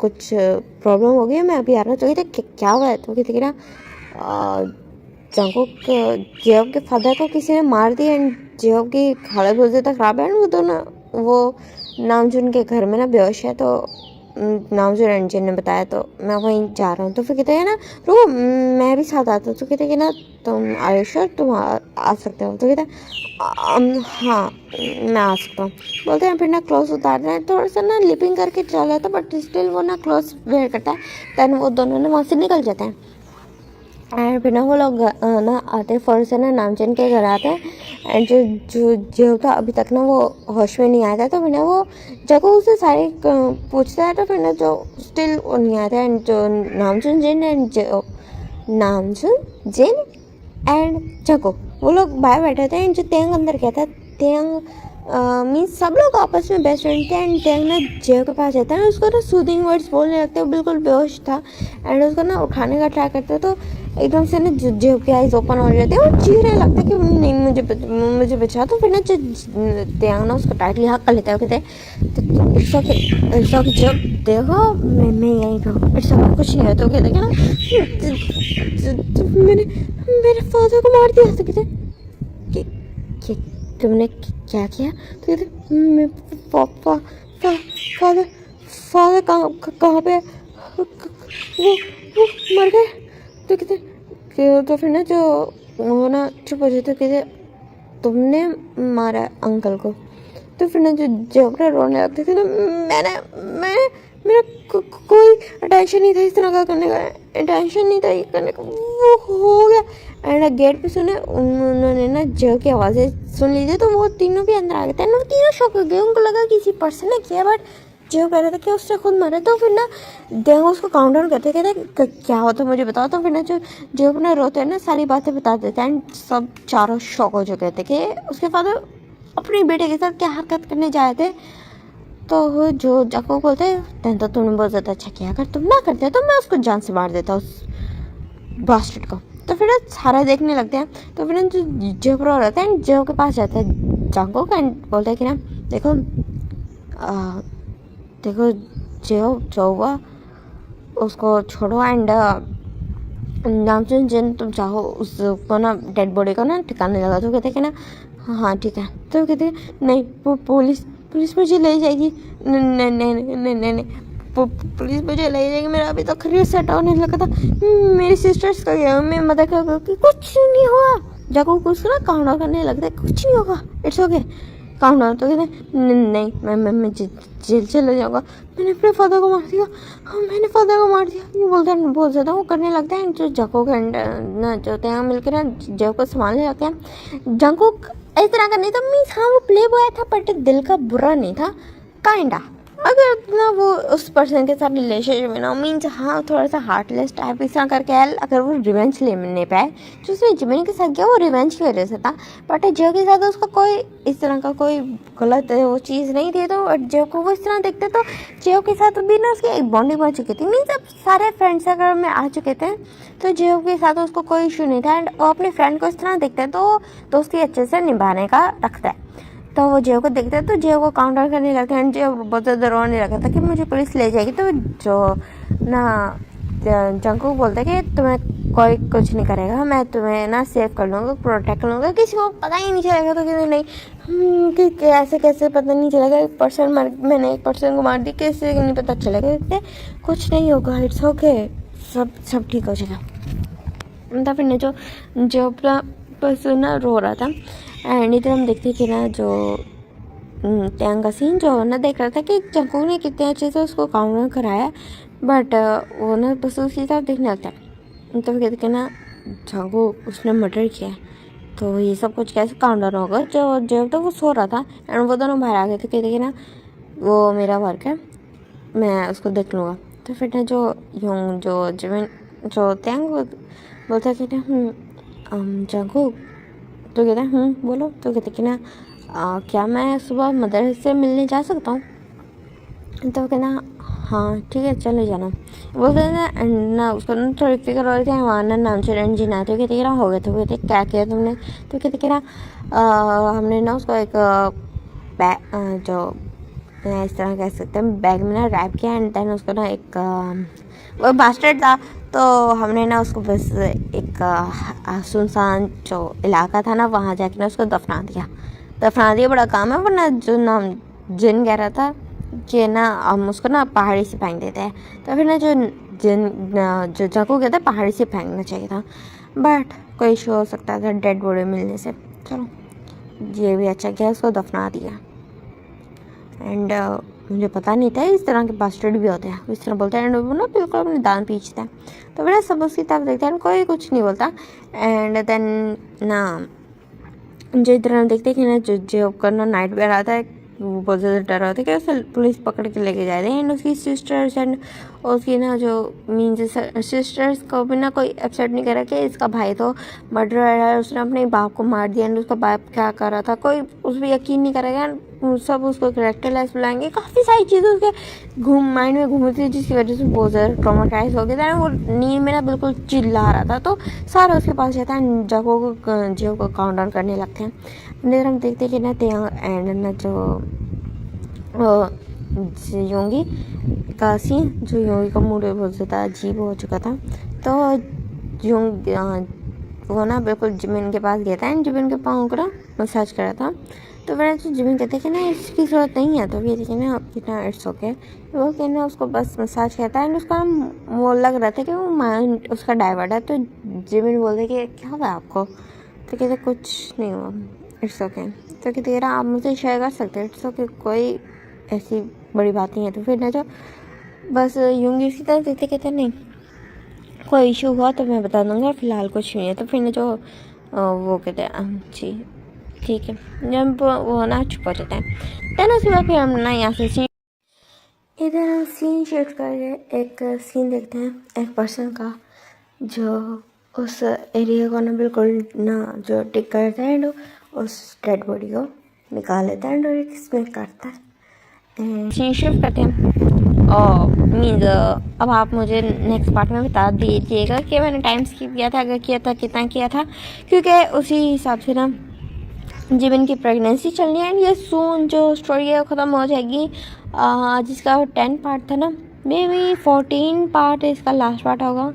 कुछ प्रॉब्लम हो गई है, मैं अभी आ रहा हूँ। तो कहते क्या हुआ है। तो कहते कि ना जंको जेब के फादर को किसी ने मार दिया एंड जेब की हालत बहुत ज़्यादा ख़राब है एंड वो दोनों वो नामजुन के घर में ना बेहोश है। तो नामजुन एंजन ने बताया तो मैं वहीं जा रहा हूँ। तो फिर कहते हैं ना रुको मैं भी साथ आता हूँ। तो कहते कि ना तुम आयुष्य तुम आ सकते हो। तो कहते हाँ मैं आ सकता हूँ। बोलते हैं फिर ना क्लोथ उतारते हैं, थोड़ा सा ना लिपिंग करके चला जाता बट स्टिल वो ना क्लोथ वेयर करता है। दैन वो दोनों ना वहाँ से निकल जाते हैं एंड फिर ना वो लोग ना आते हैं फौरन से ना नामचंद के घर आते हैं एंड जो था अभी तक ना वो होश में नहीं आया था। तो फिर ना वो जगह उसे सारे पूछता है तो फिर ना जो स्टिल वो नहीं आया था एंड जो नामचंद जिन एंड जो नामचंद जिन एंड जको वो लोग बाहर बैठे थे एंड जो तेंग अंदर गया था, तेंग मीन्स सब लोग आपस में बेस्ट फ्रेंड थे एंड तेंग ना जेव के पास जाता है, उसको ना सूदिंग वर्ड्स बोलने लगते, वो बिल्कुल बेहोश था एंड उसको ना उठाने का ट्राई करते तो एकदम से ना जेव के आइज ओपन हो जाते और चीखने लगता कि नहीं मुझे बचा। तो फिर ना जो तेंग ना उसको टाइटली हक कर लेता है, कहते इट्स ओके जब देखो मैं यहीं रहूँ, इट्स ओके कुछ नहीं है। तो कहते ना मेरे फादर को मार दिया। तो कहते तुमने क्या किया? तो कहते मैं फादर कहाँ पे वो मर गए। तो कहते तो फिर ना जो वो ना चुप हो जाते, कहते तुमने मारा अंकल को। तो फिर ना जो जोकरा रोने लगते थे ना, मेरा कोई अटेंशन नहीं था इस तरह का करने का, अटेंशन नहीं था ये करने का, वो हो गया। एंड गेट पे सुने उन्होंने ना जो की आवाज़ें सुन ली थी, तो वो तीनों भी अंदर आ गए थे। वो तीनों शॉक हो गए, उनको लगा किसी पर्सन ने किया, बट जो कह रहा था कि उसने खुद मारा। तो फिर ना देखो उसको काउंट डाउन करते, कहते क्या होता मुझे बताओ। तो फिर ना जो अपना रोते हैं ना सारी बातें बता देते हैं एंड सब चारों शॉक हो चुके थे कि उसके फादर अपने बेटे के साथ क्या हरकत करने जाए थे। तो जो जाको बोलते हैं तो तुमने बहुत ज़्यादा अच्छा किया, अगर तुम ना करते तो मैं उसको जान से मार देता उस बास्टर्ड को। तो फिर सारे देखने लगते हैं। तो फिर जो जेब्रो रहता है जेब के पास जाता है जाको का एंड बोलता है कि ना देखो देखो जो हुआ उसको छोड़ो एंड नामचुन जिन तुम चाहो उसको ना डेड बॉडी को ना ठिकाने लगा। तो कहते कि ना हाँ ठीक है। तो कहते नहीं पुलिस मुझे ले जाएगी, नहीं नहीं नहीं नहीं नहीं पुलिस मुझे ले जाएगी, मेरा अभी तो करियर सेट होने लगा था, मेरी सिस्टर्स का गया, मैं मदद कर कुछ नहीं हुआ। जाको कुछ ना काउंट करने लगता है, कुछ नहीं होगा, इट्स ओके काउंट डाउन। तो कहते नहीं मैं जेल चले जाऊँगा, मैंने अपने फादर को मार दिया, हाँ मैंने फादर को मार दिया, ये बोलता है बहुत ज़्यादा वो करने लगता है। जो जाको का ना जो होते हैं मिलकर ना जेब को संभालने लगते हैं। जाको इस तरह का नहीं था, मीन्स हाँ वो प्ले बॉय था बट दिल का बुरा नहीं था, काइंडा। अगर ना वो उस पर्सन के साथ रिलेशनशिप में ना मीन्स हाँ थोड़ा सा हार्टलेस टाइप इस तरह करके अगर वो रिवेंज लेने पाए जो उसने जिमिनी के साथ किया वो रिवेंज की वजह से था। बट जो के साथ उसका कोई इस तरह का कोई गलत वो चीज़ नहीं थी। तो जो को वो इस तरह देखते तो जो के साथ भी ना उसकी एक बॉन्डिंग बन चुकी थी, मीन्स अब सारे फ्रेंड्स अगर में आ चुके थे तो जो के साथ उसको कोई इशू नहीं था एंड वो अपने फ्रेंड को इस तरह देखते तो दोस्ती अच्छे से निभाने का रखता है। तो वो जेव को देखते हैं तो जेव को काउंटर करने लगते हैं, जेव बहुत ज़्यादा रोने लगा था कि मुझे पुलिस ले जाएगी। तो जो ना जंकू बोलता है कि तुम्हें कोई कुछ नहीं करेगा, मैं तुम्हें ना सेव कर लूँगा, प्रोटेक्ट कर लूँगा, किसी को पता ही नहीं चलेगा। तो कहते नहीं कि ऐसे कैसे पता नहीं चलेगा, मैंने एक पर्सन को मार दी, कैसे नहीं पता चलेगा। कहते कुछ नहीं होगा, इट्स ओके, सब ठीक हो जाएगा। तो फिर जो अपना पर्सन ना रो रहा था एंड इधर हम देखते कि ना जो टैंग का सीन जो ना देख रहा था कि जंकू ने कितने अच्छे से उसको काउंटर कराया, बट वो ना बस उसकी तरफ देखने लगता है। तो कहते कि ना जंकू उसने मर्डर किया, तो ये सब कुछ कैसे काउंटर होगा। जो तो वो सो रहा था एंड वो दोनों बाहर आ गए। तो कहते कि ना वो मेरा वर्क है, मैं उसको देख लूँगा। तो फिर ना जो यूँ जो जिमिन जो टैंग बोलता कि ना जंकू। तो कहते हैं बोलो। तो कहते कि ना क्या मैं सुबह मदर से मिलने जा सकता हूँ। तो कहना हाँ ठीक है चले जाना। बोलते ना ना उसको ना थोड़ी फिक्र हो रही थी वहाँ ना नाम से रंजीना। तो कहते ना हो गया। तो कहते क्या किया तुमने। तो कहते कि ना हमने ना उसको एक बैग जो इस तरह कह सकते हैं बैग में ना रैप किया एंड देन उसको ना एक वो बास्टर्ड था तो हमने ना उसको बस एक सुनसान जो इलाका था ना वहाँ जाके ना उसको दफना दिया। बड़ा काम है, वरना जो नाम जिन कह रहा था कि ना हम उसको ना पहाड़ी से फेंक देते हैं। तो फिर ना जो जाको कहता है पहाड़ी से फेंकना चाहिए था, बट कोई इशू हो सकता था डेड बॉडी मिलने से। चलो ये भी अच्छा किया, उसको दफना दिया। एंड मुझे पता नहीं था इस तरह के बास्टर्ड भी होते हैं, इस तरह बोलते हैं। वो ना बिल्कुल अपने दांत पीछते हैं। तो फिर सब उसकी तरफ देखते हैं, कोई कुछ नहीं बोलता। एंड देन ना जो इधर देखते हैं कि ना जो करना नाइट वेयर आता है वो बहुत ज़्यादा डर रहा था कि उसे पुलिस पकड़ के लेके जा रहे हैं। एंड उसकी सिस्टर्स एंड उसकी ना जो मीन्स सिस्टर्स को भी ना कोई एक्सेप्ट नहीं करा कि इसका भाई तो मर्डरर है, उसने अपने बाप को मार दिया। एंड उसका बाप क्या कर रहा था कोई उस पर यकीन नहीं करेगा। सब उसको करेक्टरलेस बुलाएंगे, काफ़ी सारी चीज़ें उसके माइंड में घूमती थी, जिसकी वजह से बहुत ज़्यादा ट्रॉमाटाइज हो गया था। वो नींद में ना बिल्कुल चिल्ला रहा था। तो सारा उसके पास जाता है, जगहों को काउंट डाउन करने लगते हैं। अंदर हम देखते हैं कि ना एंड ना जो योंगी का सीन, जो योंगी का मूड बहुत ज़्यादा अजीब हो चुका था। तो योंग वो ना बिल्कुल जिमिन के पास गया था एंड जिमिन के पाँव को ना मसाज करा था। तो फिर जो जिमिन कहते हैं कि ना इसकी ज़रूरत नहीं है, तो ये देखिए ना कितना इट्स ओके। वो कहना उसको बस मसाज करता है एंड उसका वो लग रहा था कि वो माइंड उसका डाइवर्ट है। तो जिमिन बोलते कि क्या हुआ आपको? तो कहते कुछ नहीं हुआ, इट्स ओके। तो कहते आप मुझे शेयर कर सकते हैं, इट्स ओके, कोई ऐसी बड़ी बात नहीं है। तो फिर ना जो बस यूंगी उसकी तरफ देखते कहते नहीं कोई इशू हुआ तो मैं बता दूंगा, फ़िलहाल कुछ नहीं है। तो फिर ना जो वो कहते हैं जी ठीक है, जब वो ना चुप हो जाता है। देन उसके बाद फिर हम ना यहाँ से इधर हम सीन शिफ्ट करके एक सीन देखते हैं एक पर्सन का जो उस एरिया को ना बिल्कुल ना जो टिक करता है एंड उस डेड बॉडी को निकाल लेता है एंड एक स्मेल करता है। सीन शिफ्ट करते हैं और मीन्स अब आप मुझे नेक्स्ट पार्ट में बता दीजिएगा कि मैंने टाइम स्किप किया था, अगर किया था कितना किया था, क्योंकि उसी हिसाब से ना जिमिन की प्रेगनेंसी चलनी है एंड ये सून जो स्टोरी है वो ख़त्म हो जाएगी। जिसका 10 पार्ट था ना, मे बी 14 पार्ट इसका लास्ट पार्ट होगा,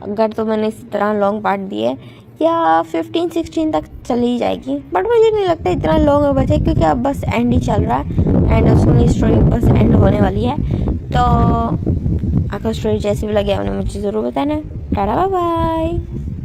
अगर तो मैंने इस तरह लॉन्ग पार्ट दिए, या 15-16 तक चली जाएगी। बट मुझे नहीं लगता इतना लॉन्ग बचे, क्योंकि अब बस एंड ही चल रहा है एंड उसमें स्टोरी बस एंड होने वाली है। तो आपको स्टोरी जैसी भी लगी आपने मुझे ज़रूर बताना। Tata bye bye.